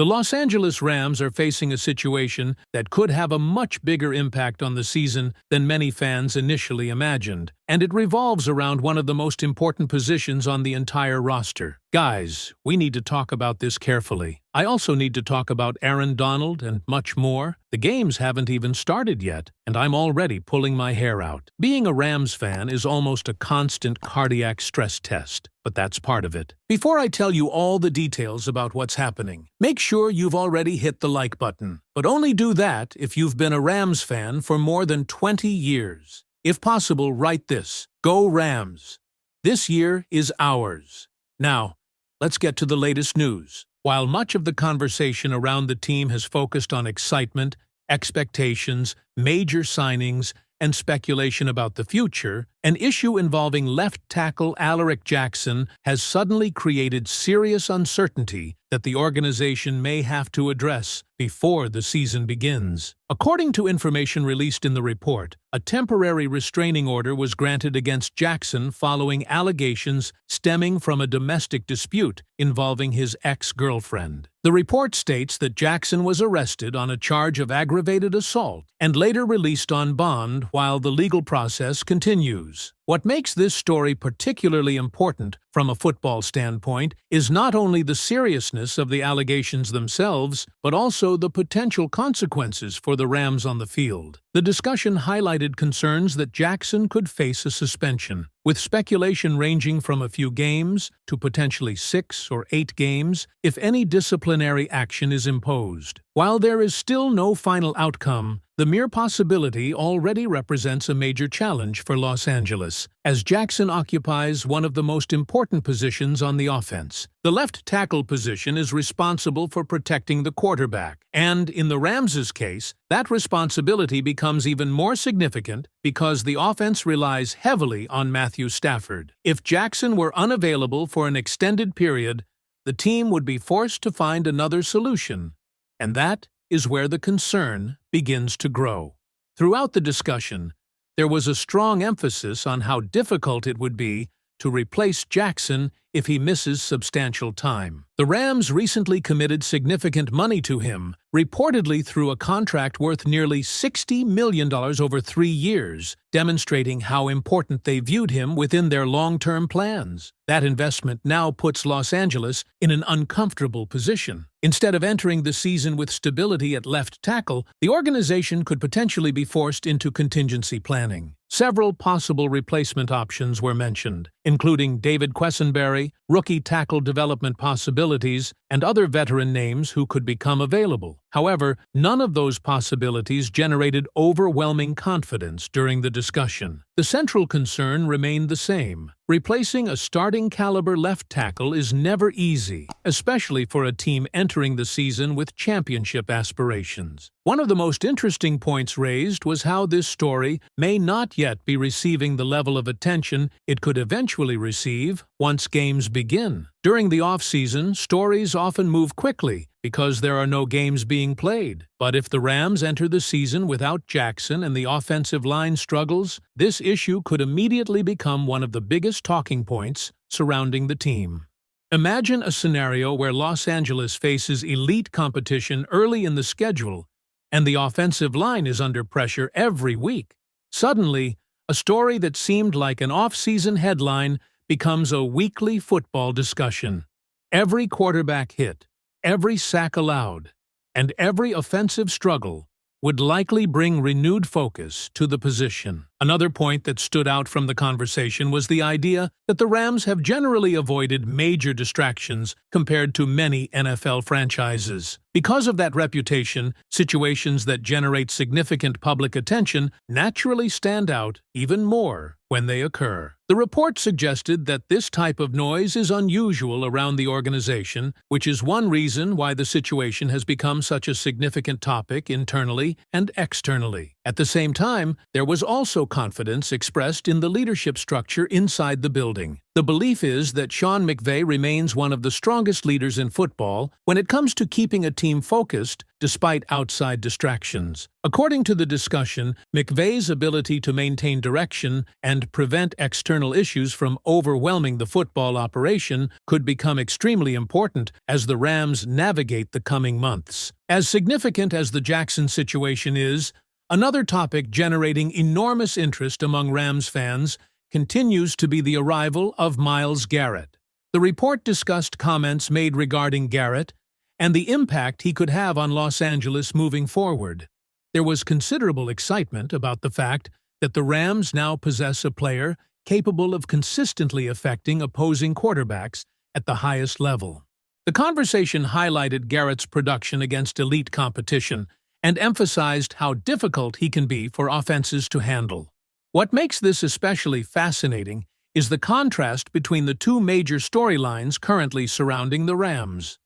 The Los Angeles Rams are facing a situation that could have a much bigger impact on the season than many fans initially imagined, and it revolves around one of the most important positions on the entire roster. Guys, we need to talk about this carefully. I also need to talk about Aaron Donald and much more. The games haven't even started yet, and I'm already pulling my hair out. Being a Rams fan is almost a constant cardiac stress test, but that's part of it. Before I tell you all the details about what's happening, make sure you've already hit the like button. But only do that if you've been a Rams fan for more than 20 years. If possible, write this: Go Rams! This year is ours. Now, let's get to the latest news. While much of the conversation around the team has focused on excitement, expectations, major signings, and speculation about the future, an issue involving left tackle Alaric Jackson has suddenly created serious uncertainty that the organization may have to address before the season begins. According to information released in the report, a temporary restraining order was granted against Jackson following allegations stemming from a domestic dispute involving his ex-girlfriend. The report states that Jackson was arrested on a charge of aggravated assault and later released on bond while the legal process continues. What makes this story particularly important from a football standpoint is not only the seriousness of the allegations themselves, but also the potential consequences for the Rams on the field. The discussion highlighted concerns that Jackson could face a suspension, with speculation ranging from a few games to potentially 6 or 8 games if any disciplinary action is imposed. While there is still no final outcome, the mere possibility already represents a major challenge for Los Angeles, as Jackson occupies one of the most important positions on the offense. The left tackle position is responsible for protecting the quarterback, and in the Rams' case, that responsibility becomes even more significant because the offense relies heavily on Matthew Stafford. If Jackson were unavailable for an extended period, the team would be forced to find another solution, and that is where the concern begins to grow. Throughout the discussion, there was a strong emphasis on how difficult it would be to replace Jackson if he misses substantial time. The Rams recently committed significant money to him, reportedly through a contract worth nearly $60 million over 3 years, demonstrating how important they viewed him within their long-term plans. That investment now puts Los Angeles in an uncomfortable position. Instead of entering the season with stability at left tackle, the organization could potentially be forced into contingency planning. Several possible replacement options were mentioned, including David Quessenberry, rookie tackle development possibilities, and other veteran names who could become available. However, none of those possibilities generated overwhelming confidence during the discussion. The central concern remained the same. Replacing a starting-caliber left tackle is never easy, especially for a team entering the season with championship aspirations. One of the most interesting points raised was how this story may not yet be receiving the level of attention it could eventually receive once games begin. During the offseason, stories often move quickly because there are no games being played. But if the Rams enter the season without Jackson and the offensive line struggles, this issue could immediately become one of the biggest talking points surrounding the team. Imagine a scenario where Los Angeles faces elite competition early in the schedule, and the offensive line is under pressure every week. Suddenly, a story that seemed like an off-season headline becomes a weekly football discussion. Every quarterback hit, every sack allowed, and every offensive struggle would likely bring renewed focus to the position. Another point that stood out from the conversation was the idea that the Rams have generally avoided major distractions compared to many NFL franchises. Because of that reputation, situations that generate significant public attention naturally stand out even more when they occur. The report suggested that this type of noise is unusual around the organization, which is one reason why the situation has become such a significant topic internally and externally. At the same time, there was also confidence expressed in the leadership structure inside the building. The belief is that Sean McVay remains one of the strongest leaders in football when it comes to keeping a team focused despite outside distractions. According to the discussion, McVay's ability to maintain direction and prevent external issues from overwhelming the football operation could become extremely important as the Rams navigate the coming months. As significant as the Jackson situation is, another topic generating enormous interest among Rams fans continues to be the arrival of Myles Garrett. The report discussed comments made regarding Garrett and the impact he could have on Los Angeles moving forward. There was considerable excitement about the fact that the Rams now possess a player capable of consistently affecting opposing quarterbacks at the highest level. The conversation highlighted Garrett's production against elite competition and emphasized how difficult he can be for offenses to handle. What makes this especially fascinating is the contrast between the two major storylines currently surrounding the Rams.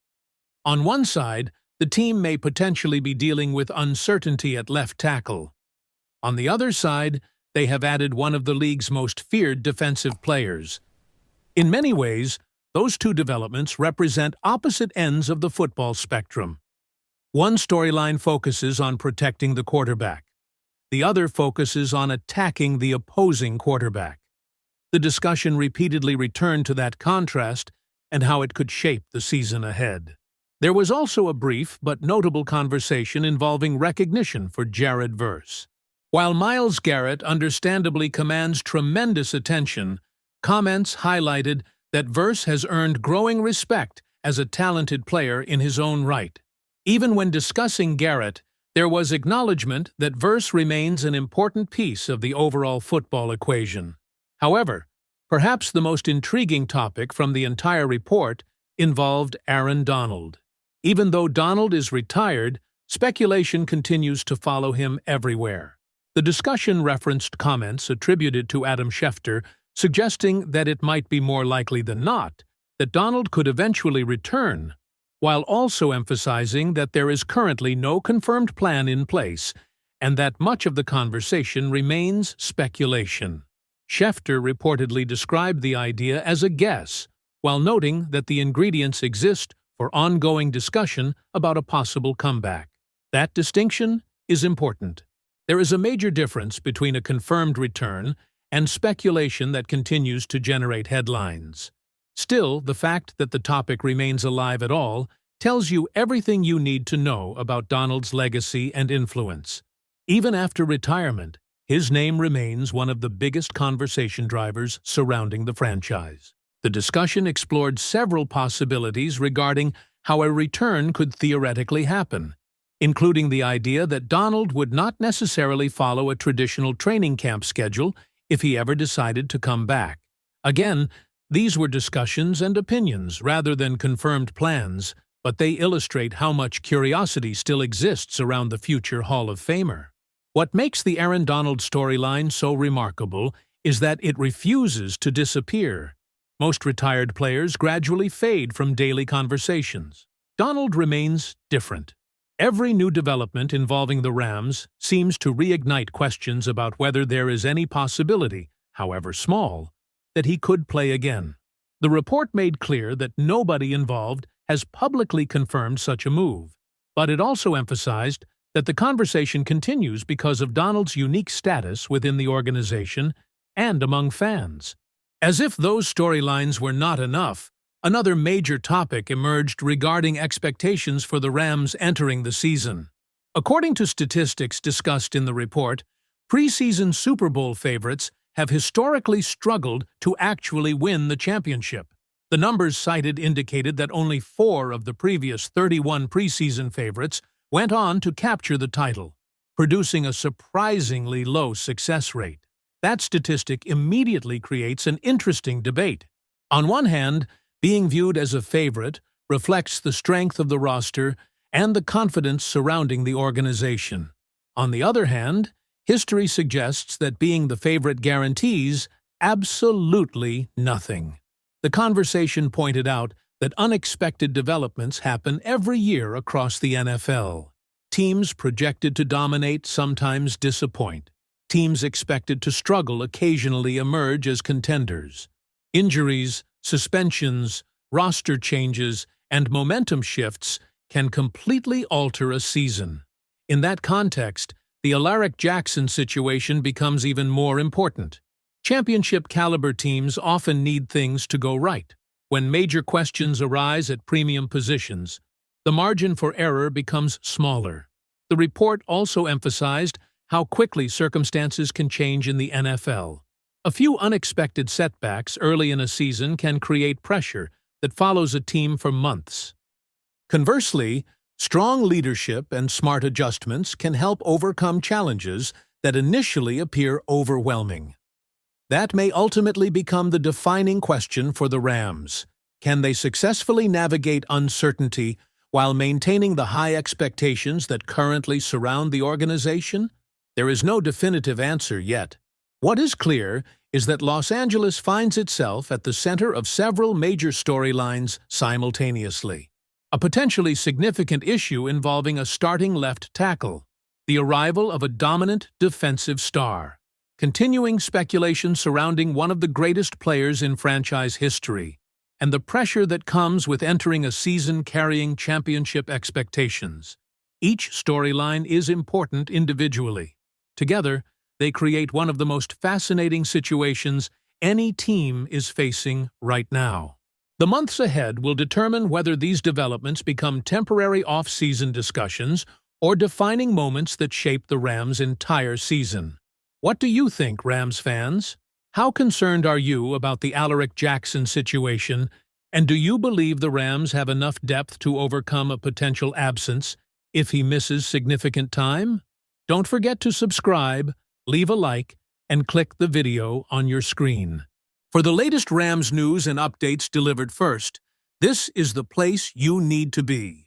On one side, the team may potentially be dealing with uncertainty at left tackle. On the other side, they have added one of the league's most feared defensive players. In many ways, those two developments represent opposite ends of the football spectrum. One storyline focuses on protecting the quarterback. The other focuses on attacking the opposing quarterback. The discussion repeatedly returned to that contrast and how it could shape the season ahead. There was also a brief but notable conversation involving recognition for Jared Verse. While Myles Garrett understandably commands tremendous attention, comments highlighted that Verse has earned growing respect as a talented player in his own right. Even when discussing Garrett, there was acknowledgement that Verse remains an important piece of the overall football equation. However, perhaps the most intriguing topic from the entire report involved Aaron Donald. Even though Donald is retired, speculation continues to follow him everywhere. The discussion referenced comments attributed to Adam Schefter, suggesting that it might be more likely than not that Donald could eventually return, while also emphasizing that there is currently no confirmed plan in place and that much of the conversation remains speculation. Schefter reportedly described the idea as a guess, while noting that the ingredients exist for ongoing discussion about a possible comeback. That distinction is important. There is a major difference between a confirmed return and speculation that continues to generate headlines. Still, the fact that the topic remains alive at all tells you everything you need to know about Donald's legacy and influence. Even after retirement, his name remains one of the biggest conversation drivers surrounding the franchise. The discussion explored several possibilities regarding how a return could theoretically happen, including the idea that Donald would not necessarily follow a traditional training camp schedule if he ever decided to come back. Again, these were discussions and opinions rather than confirmed plans, but they illustrate how much curiosity still exists around the future Hall of Famer. What makes the Aaron Donald storyline so remarkable is that it refuses to disappear. Most retired players gradually fade from daily conversations. Donald remains different. Every new development involving the Rams seems to reignite questions about whether there is any possibility, however small, that he could play again. The report made clear that nobody involved has publicly confirmed such a move, but it also emphasized that the conversation continues because of Donald's unique status within the organization and among fans. As if those storylines were not enough, another major topic emerged regarding expectations for the Rams entering the season. According to statistics discussed in the report, preseason Super Bowl favorites have historically struggled to actually win the championship. The numbers cited indicated that only 4 of the previous 31 preseason favorites went on to capture the title, producing a surprisingly low success rate. That statistic immediately creates an interesting debate. On one hand, being viewed as a favorite reflects the strength of the roster and the confidence surrounding the organization. On the other hand, history suggests that being the favorite guarantees absolutely nothing. The conversation pointed out that unexpected developments happen every year across the NFL. Teams projected to dominate sometimes disappoint. teams expected to struggle occasionally emerge as contenders. Injuries, suspensions, roster changes, and momentum shifts can completely alter a season. In that context, the Alaric Jackson situation becomes even more important. Championship-caliber teams often need things to go right. When major questions arise at premium positions, the margin for error becomes smaller. The report also emphasized how quickly circumstances can change in the NFL. A few unexpected setbacks early in a season can create pressure that follows a team for months. Conversely, strong leadership and smart adjustments can help overcome challenges that initially appear overwhelming. That may ultimately become the defining question for the Rams. Can they successfully navigate uncertainty while maintaining the high expectations that currently surround the organization? There is no definitive answer yet. What is clear is that Los Angeles finds itself at the center of several major storylines simultaneously. A potentially significant issue involving a starting left tackle, the arrival of a dominant defensive star, continuing speculation surrounding one of the greatest players in franchise history, and the pressure that comes with entering a season carrying championship expectations. Each storyline is important individually. Together, they create one of the most fascinating situations any team is facing right now. The months ahead will determine whether these developments become temporary off-season discussions or defining moments that shape the Rams' entire season. What do you think, Rams fans? How concerned are you about the Alaric Jackson situation, and do you believe the Rams have enough depth to overcome a potential absence if he misses significant time? Don't forget to subscribe, leave a like, and click the video on your screen. For the latest Rams news and updates delivered first, this is the place you need to be.